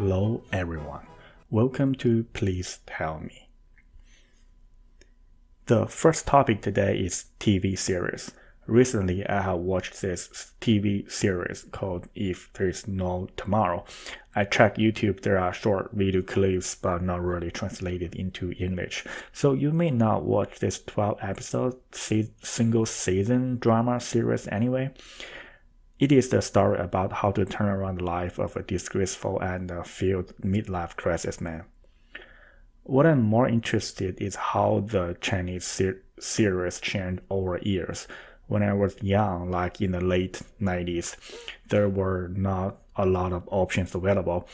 Hello everyone, welcome to Please Tell Me. The first topic today is TV series. Recently, I have watched this TV series called If There's No Tomorrow. I checked YouTube, there are short video clips but not really translated into English. So you may not watch this 12-episode single season drama series anyway. It is the story about how to turn around the life of a disgraceful and failed midlife crisis man. What I'm more interested in is how the Chinese series changed over years. When I was young, like in the late 90s, there were not a lot of options available.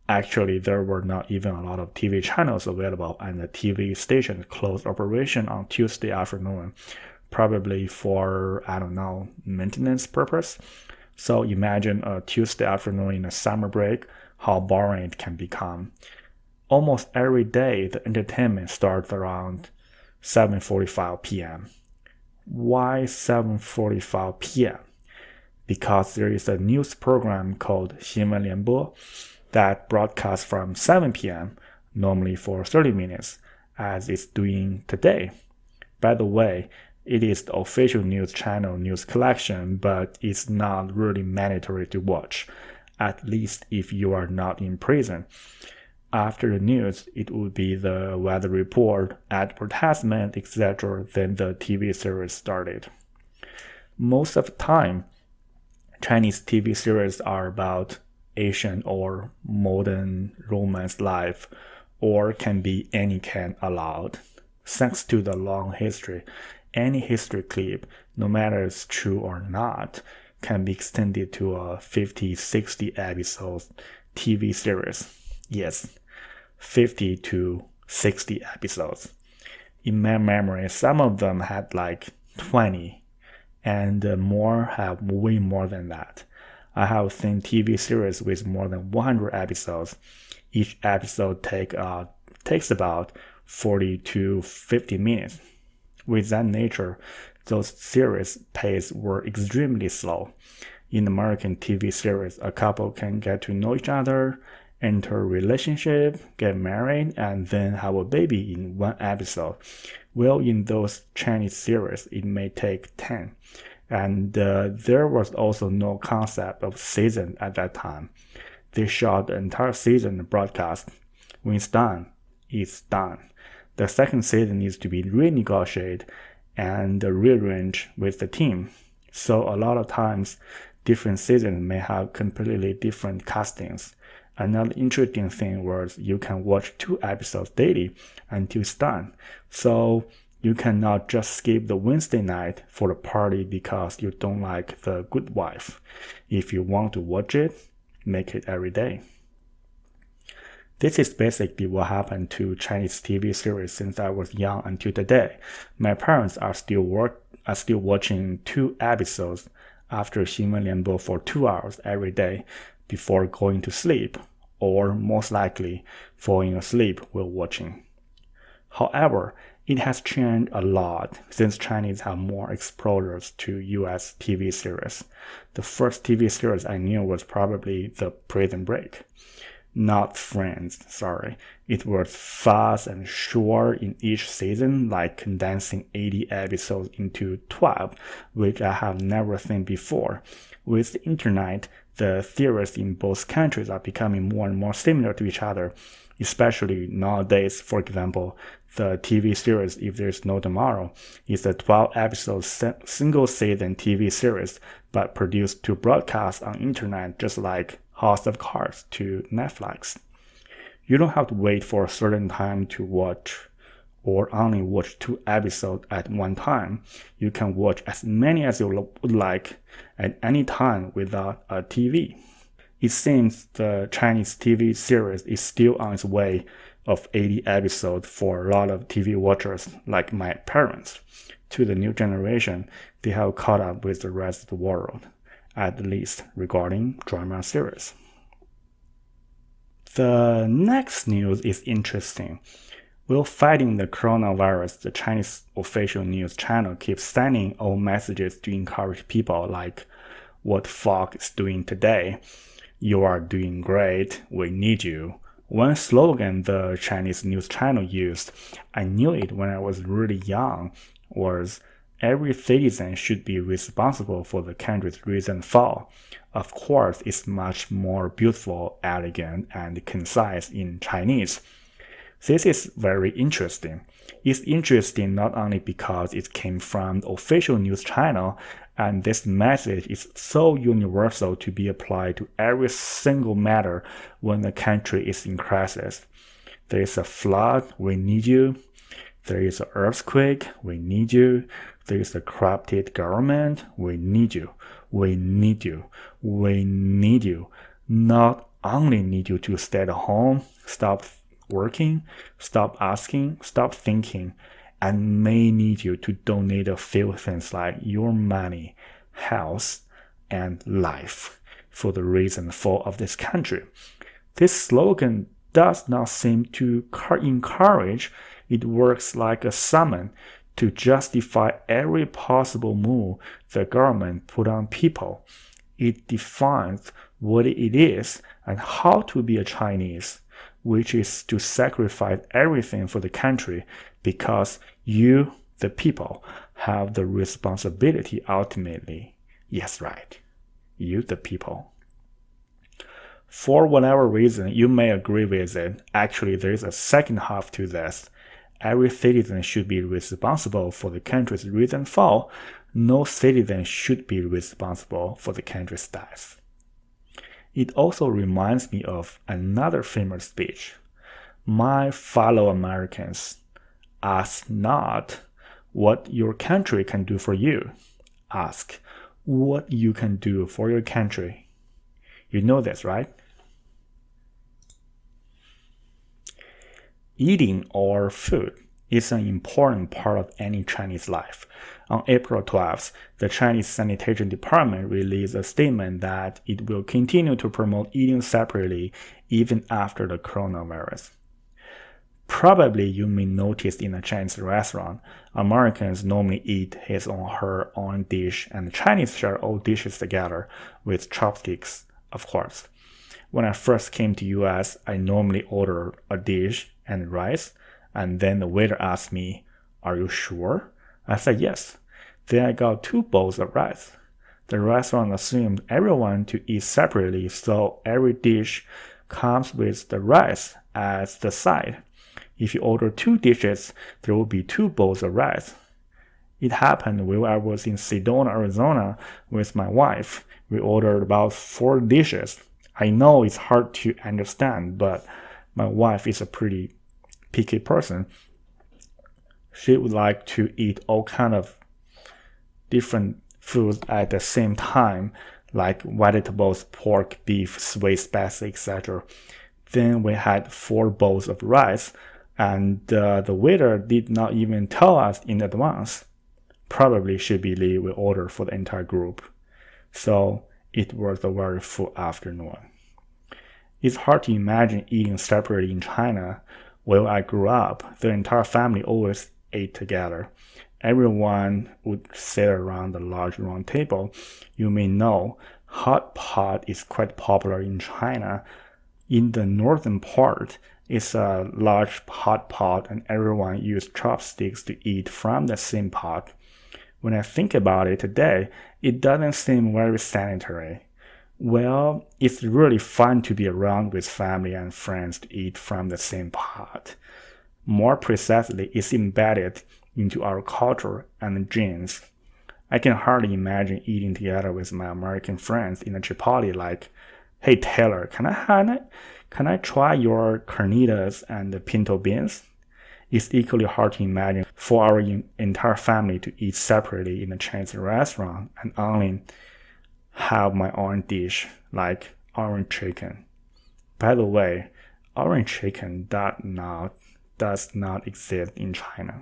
Actually, there were not even a lot of TV channels available, and the TV stations closed operation on Tuesday afternoon, probably for, maintenance purpose. So imagine a Tuesday afternoon in a summer break, how boring it can become. Almost every day, the entertainment starts around 7:45 p.m. Why 7:45 p.m.? Because there is a news program called 新闻联播 that broadcasts from 7 p.m., normally for 30 minutes, as it's doing today. By the way, it is the official news channel news collection, but it's not really mandatory to watch, at least if you are not in prison. After the news, it would be the weather report, advertisement, etc. Then the TV series started. Most of the time, Chinese TV series are about Asian or modern romance life, or can be any kind allowed. Thanks to the long history, any history clip, no matter it's true or not, can be extended to a 50-60 episodes TV series. Yes, 50 to 60 episodes. In my memory, some of them had like 20, and more have way more than that. I have seen TV series with more than 100 episodes. Each episode takes about 40 to 50 minutes. With that nature, those series pace were extremely slow. In American TV series, a couple can get to know each other, enter a relationship, get married, and then have a baby in one episode. Well, in those Chinese series, it may take 10. And there was also no concept of season at that time. They shot the entire season broadcast. When it's done, it's done. The second season needs to be renegotiated and rearranged with the team. So a lot of times, different seasons may have completely different castings. Another interesting thing was you can watch 2 episodes daily until it's done. So you cannot just skip the Wednesday night for the party because you don't like The Good Wife. If you want to watch it, make it every day. This is basically what happened to Chinese TV series since I was young until today. My parents are still watching 2 episodes after 新闻联播 for 2 hours every day before going to sleep, or most likely falling asleep while watching. However, it has changed a lot since Chinese have more exposures to US TV series. The first TV series I knew was probably The Prison Break. Not Friends, sorry. It was fast and short in each season, like condensing 80 episodes into 12, which I have never seen before. With the internet, the theories in both countries are becoming more and more similar to each other, especially nowadays. For example, the TV series If There's No Tomorrow is a 12-episode single season TV series, but produced to broadcast on internet just like House of Cards to Netflix. You don't have to wait for a certain time to watch or only watch 2 episodes at one time. You can watch as many as you would like at any time without a TV. It seems the Chinese TV series is still on its way of 80 episodes for a lot of TV watchers like my parents. To the new generation, they have caught up with the rest of the world, at least regarding drama series. The next news is interesting. While fighting the coronavirus, the Chinese official news channel keeps sending old messages to encourage people, like what Fox is doing today. You are doing great, we need you. One slogan the Chinese news channel used, I knew it when I was really young, was every citizen should be responsible for the country's rise and fall. Of course, it's much more beautiful, elegant, and concise in Chinese. This is very interesting. It's interesting not only because it came from the official news channel, and this message is so universal to be applied to every single matter when the country is in crisis. There is a flood, we need you. There is an earthquake, we need you. There is a corrupted government, we need you. We need you. We need you. Not only need you to stay at home, stop working, stop asking, stop thinking, and may need you to donate a few things like your money, health, and life for the rise and fall of this country. This slogan does not seem to encourage, it works like a summon to justify every possible move the government put on people. It defines what it is and how to be a Chinese, which is to sacrifice everything for the country because you, the people, have the responsibility ultimately. Yes, right. You, the people. For whatever reason, you may agree with it. Actually, there is a second half to this. Every citizen should be responsible for the country's rise and fall. No citizen should be responsible for the country's death. It also reminds me of another famous speech. My fellow Americans, ask not what your country can do for you. Ask what you can do for your country. You know this, right? Eating or food is an important part of any Chinese life. On April 12th, the Chinese Sanitation Department released a statement that it will continue to promote eating separately even after the coronavirus. Probably you may notice in a Chinese restaurant, Americans normally eat his or her own dish and Chinese share all dishes together with chopsticks, of course. When I first came to US, I normally order a dish and rice, and then the waiter asked me, "Are you sure?" I said yes. Then I got 2 bowls of rice. The restaurant assumed everyone to eat separately, so every dish comes with the rice as the side. If you order 2 dishes, there will be 2 bowls of rice. It happened while I was in Sedona, Arizona with my wife. We ordered about 4 dishes. I know it's hard to understand, but my wife is a pretty picky person. She would like to eat all kind of different foods at the same time, like vegetables, pork, beef, sweet, spicy, etc. Then we had 4 bowls of rice, and the waiter did not even tell us in advance. Probably she believed we ordered for the entire group. So it was a very full afternoon. It's hard to imagine eating separately in China. Where I grew up, the entire family always ate together. Everyone would sit around the large round table. You may know hot pot is quite popular in China. In the northern part, it's a large hot pot and everyone uses chopsticks to eat from the same pot. When I think about it today, it doesn't seem very sanitary. Well, it's really fun to be around with family and friends to eat from the same pot. More precisely, it's embedded into our culture and genes. I can hardly imagine eating together with my American friends in a Chipotle like, "Hey Taylor, can I try your carnitas and the pinto beans?" It's equally hard to imagine for our entire family to eat separately in a Chinese restaurant and only have my own dish like orange chicken. By the way, orange chicken does not exist in China.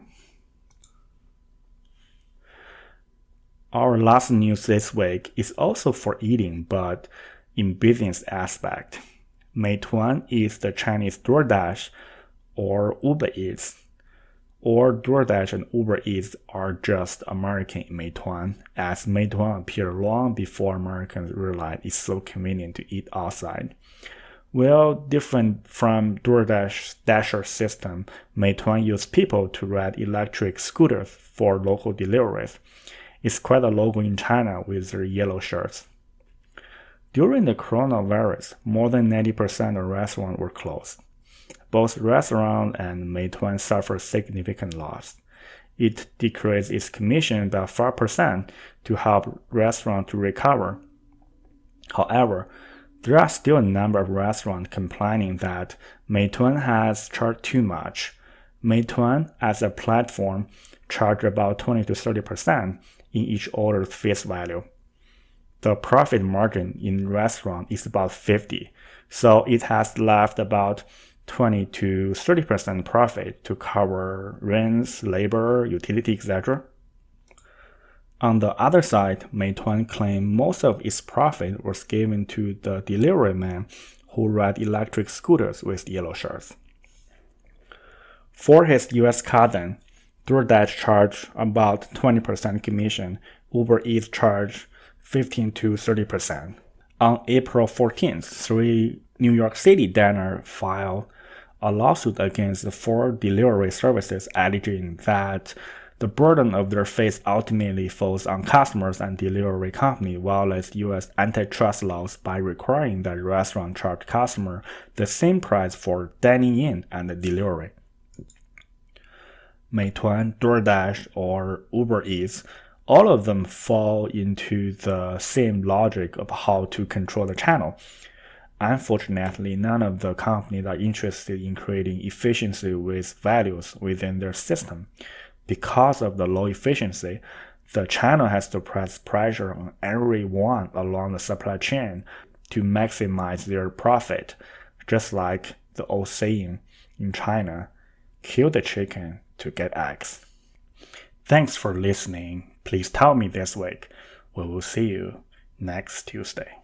Our last news this week is also for eating, but in business aspect. Meituan is the Chinese DoorDash or Uber Eats. or DoorDash and Uber Eats are just American Meituan, as Meituan appeared long before Americans realized it's so convenient to eat outside. Well, different from DoorDash Dasher system, Meituan used people to ride electric scooters for local deliveries. It's quite a logo in China with their yellow shirts. During the coronavirus, more than 90% of restaurants were closed. Both restaurant and Meituan suffered significant loss. It decreased its commission by 5% to help restaurants to recover. However, there are still a number of restaurants complaining that Meituan has charged too much. Meituan, as a platform, charged about 20 to 30% in each order's face value. The profit margin in restaurant is about 50, so it has left about 20 to 30% profit to cover rents, labor, utility, etc. On the other side, Meituan claimed most of its profit was given to the delivery man who ride electric scooters with yellow shirts. For his US cousin, DoorDash charged about 20% commission, Uber Eats charged 15 to 30%. On April 14th, 3 New York City diners filed a lawsuit against the 4 delivery services, alleging that the burden of their fate ultimately falls on customers and delivery companies violates U.S. antitrust laws by requiring that restaurants charge customers the same price for dining in and delivery. Meituan, DoorDash, or Uber Eats, all of them fall into the same logic of how to control the channel. Unfortunately, none of the companies are interested in creating efficiency with values within their system. Because of the low efficiency, the channel has to press pressure on everyone along the supply chain to maximize their profit, just like the old saying in China, kill the chicken to get eggs. Thanks for listening. Please tell me this week. We will see you next Tuesday.